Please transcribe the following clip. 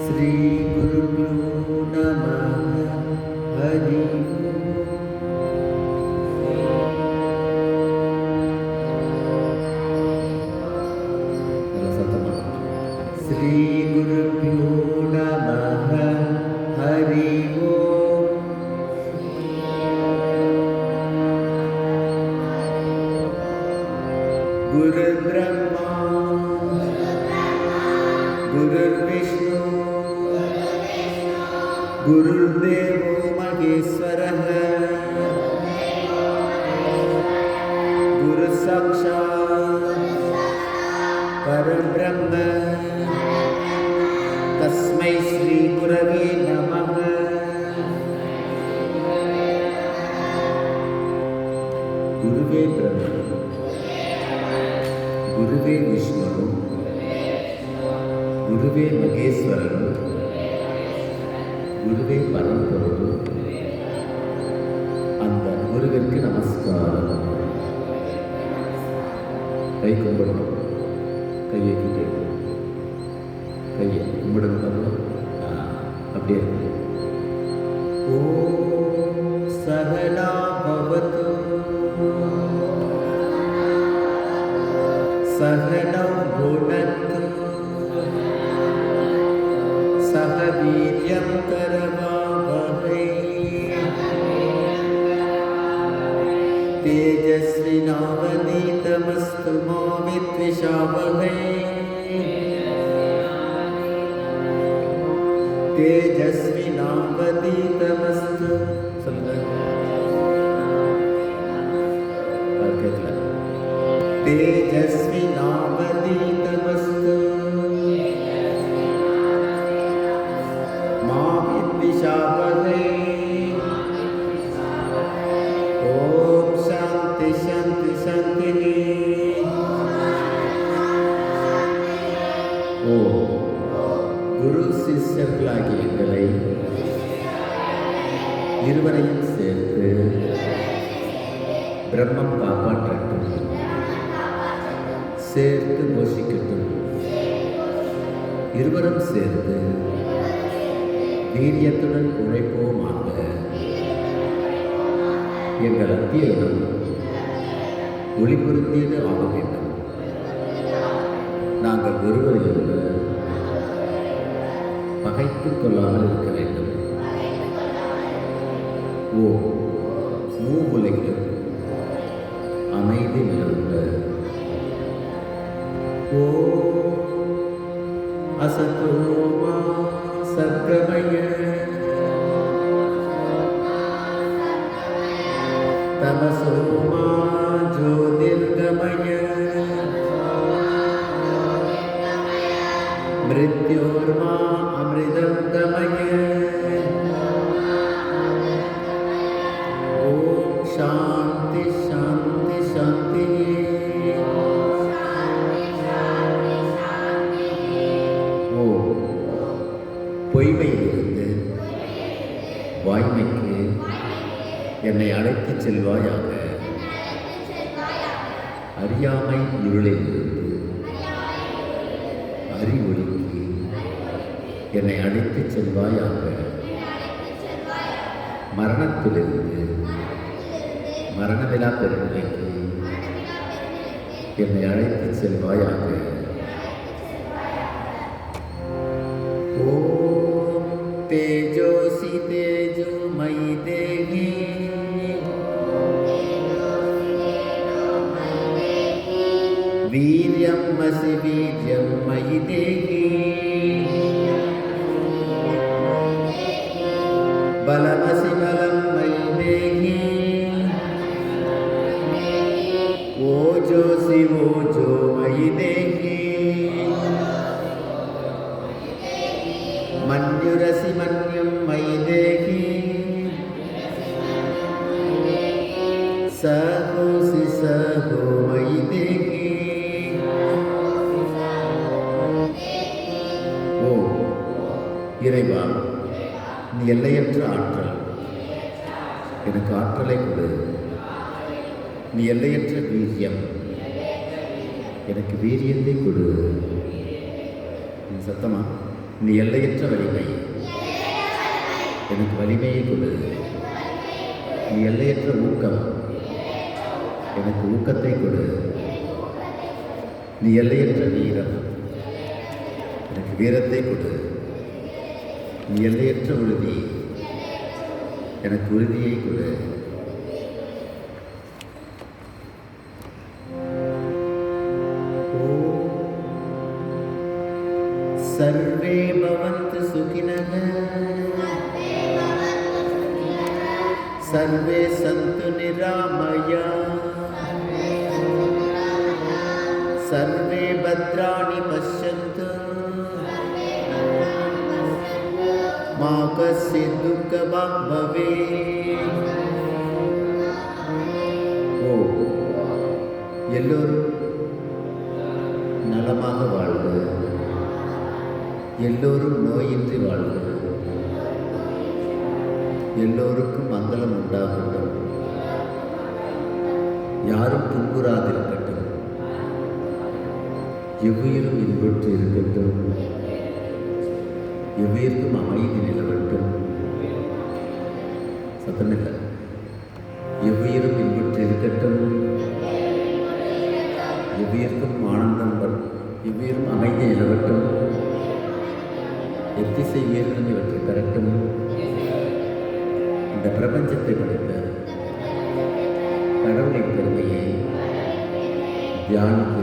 श्री गुरुभ्यो नमः। हरि श्री गुरुभ्यो नमः। हरि गुरुर्ब्रह्मा गुरुर्विष्णु गुरुर्देवो महेश्वरः गुरुसाक्षात् परब्रह्म तस्मै श्री गुरवे नमः। गुरुवे ब्रह्म गुरुवे विष्णु गुरुवे महेश्वरन गुरुवे परंपொருள் அந்த குருவிற்கு நமஸ்காரம். கை கும்பிடணும், கையை கும்பிடணும், கையை கும்பிடணும். அப்படியே இருக்கு. ஓம் சகனா பவது सहनौ भुनक्तु सह वीर्यं करवावहै तेजस्विनावनीतमस्तु मा विद्विषावहै तेजस्विनावनीतमस्तु तेजस्विनावनीतमस्तु मा विद्विषावहै। ओम शांति शांति शांति। ओ குரு சிஷ்யர்களாகிய எங்களை இருவரையும் சேர்த்து பிரம்மம் காப்பாற்றட்டும், சேர்த்து போஷிக்கட்டும். இருவரும் சேர்ந்து வீரியத்துடன் உழைப்போமாக. எங்கள் அத்தியனம் ஒளிபுறுத்தியது ஆக வேண்டும். நாங்கள் ஒருவரையொருவர் பகைத்துக் கொள்ளாமல் இருக்க வேண்டும். ஓ மூவுலகிலும் அமைதி நிலவுக. ஓம் असतो मा सद्गमय तमसो मा ज्योतिर्गमय मृत्योर्मा अमृतं गमय। ओम शांति शांति शांति। பொய்மையிலிருந்து வாய்மைக்கு என்னை அழைத்துச் செல்வாயாக. அறியாமை இருளிலிருந்து அறிவொளிக்கு என்னை அழைத்துச் செல்வாயாக. மரணத்திலிருந்து மரணமிலா பெருநிலைக்கு என்னை அழைத்துச் செல்வாயாக. तेजोसि तेजोमयि देहि वीर्यमसि वीर्यमयि देहि बलमसि बलं मयि देहि ओजोसि ओजो मयि देहि मन्युरसि मन्युं मयि देहि सहोसि सहो मयि देहि। ओ இறைவா, நீ எல்லையற்ற ஆற்றல், எனக்கு ஆற்றலை கொடு. நீ எல்லையற்ற வீரியம், எனக்கு வீரியத்தை கொடு. சத்தமா நீ எல்லையற்ற வலிமை எனக்கு வலிமையை கொடு. நீ எல்லையற்ற ஊக்கம் எனக்கு ஊக்கத்தை கொடு. நீ எல்லையற்ற வீரம் எனக்கு வீரத்தை கொடு. நீ எல்லையற்ற உறுதி எனக்கு உறுதியை கொடு. सर्वे भवन्तु सुखिनः सर्वे सन्तु निरामया सर्वे भद्राणि पश्यन्तु मा कश्चित् दुःखभाग् भवेत्. ஓ எல்லோரும் நலமாக வாழ்க. எல்லோரும் நோயின்றி வாழ்க. எல்லோருக்கும் மங்களம் உண்டாகட்டும். யாரும் துன்புறாதிருக்கட்டும். எவ்வுயிரும் இன்புற்று இருக்கட்டும். எவ்வுயிருக்கும் அமைதி நிலவட்டும். சத்தமில்லை. எவ்வுயிரும் இன்புற்று இருக்கட்டும். எவ்வுயிருக்கும் ஆனந்தம். எவ்வுயிரும் அமைதி நிலவட்டும். எத்திசை உயிர்களும் இவற்றை பெறட்டும். இந்த பிரபஞ்சத்தை படைத்த கடவுளின் பெருமையை தியானிக்க